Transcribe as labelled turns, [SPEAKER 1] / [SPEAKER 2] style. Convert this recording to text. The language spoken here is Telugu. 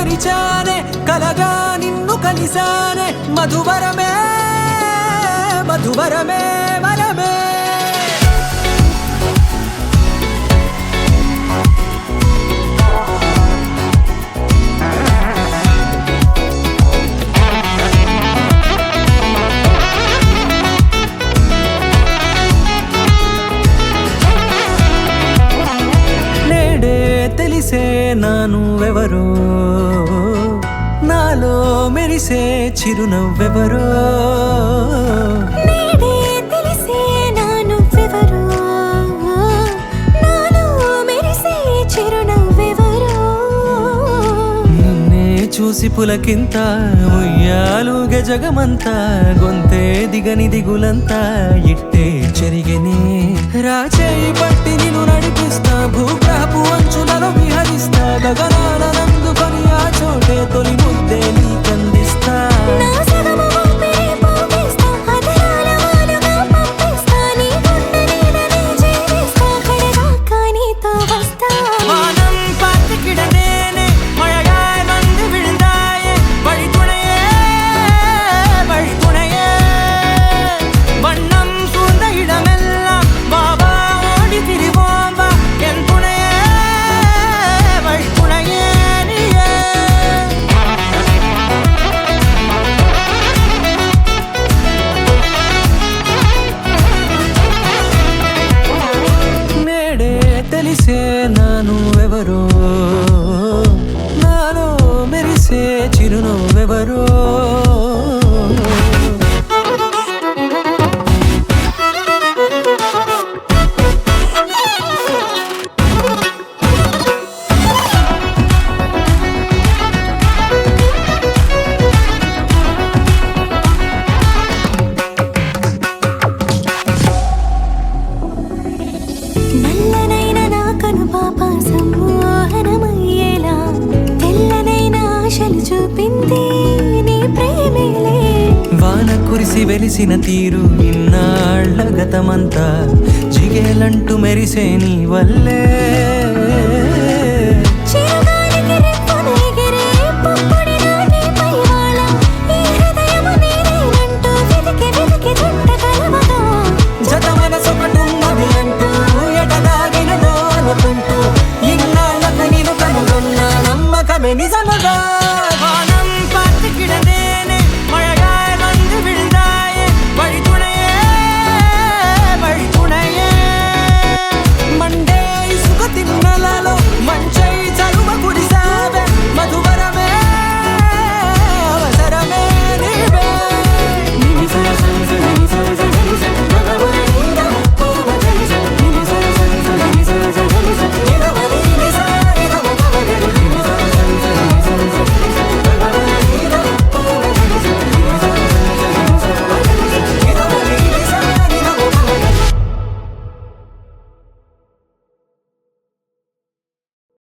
[SPEAKER 1] మరిచానే కలగా నిన్ను కలిసానే మధువరమే మధువరమే వరమే తెలిసే నానువెవరో నాలో మెరిసే చిరునవ్వెవరో
[SPEAKER 2] నేడే తెలిసే నానువెవరో నాలో మెరిసే చిరునవ్వెవరో
[SPEAKER 1] నిన్నే చూసి పులకింత ఉయ్యాలుగే జగమంతా గొంతే దిగని దిగులంతా ఇట్టే చెరిగెనే రాచేయి పట్టి నిన్ను నడిపిస్తా భూగ్రహపు అంచులలో విహరిస్తా గగనానందుకొని ఆ చోటే తొలి ముద్దే నీకందిస్తా
[SPEAKER 2] నా సగము ఊపిరి పోగిస్తా అదరాల వాలుగా పంపిస్తా నీ గుండె నీడనే చేరిస్తా కడదాకా నీతో వస్తా
[SPEAKER 1] வானம் பார்த்து கிடந்தேனே மழையாய் வந்து விழுந்தாயே வழித்துணையே வழித்துணையே வண்ணம் சூழ்ந்த இடமெல்லாம் பாபா ஓடி திரிவோம் வா என் துணையே வழித்துணையே நீயே నేడే తెలిసే నానువెవరో నాలో మెరిసే చిరునవ్వెవరో
[SPEAKER 2] నల్లనైన నా కనుపాప సమ్మోహనమయ్యేలా తెల్లనైన ఆశలు చూపింది నీ ప్రేమేలే
[SPEAKER 1] వాన కురిసి వెలిసిన తీరు ఇన్నాళ్ళ గతమంతా జిగేలంటూ మెరిసే నీ వల్లే
[SPEAKER 2] చిరుగాలికి రెప్పను ఎగిరే పుప్పొడిన నీపై వాళ ఈ హృదయము నీదేనంటూ వెతికి వెతికి జంట కలవగా
[SPEAKER 1] జత మనసొకటున్నది అంటూ ఎటదాగినదో అనుకుంటూ ఇన్నాళ్ళకు నేను కనుగొన్న నమ్మకమే నిజముగా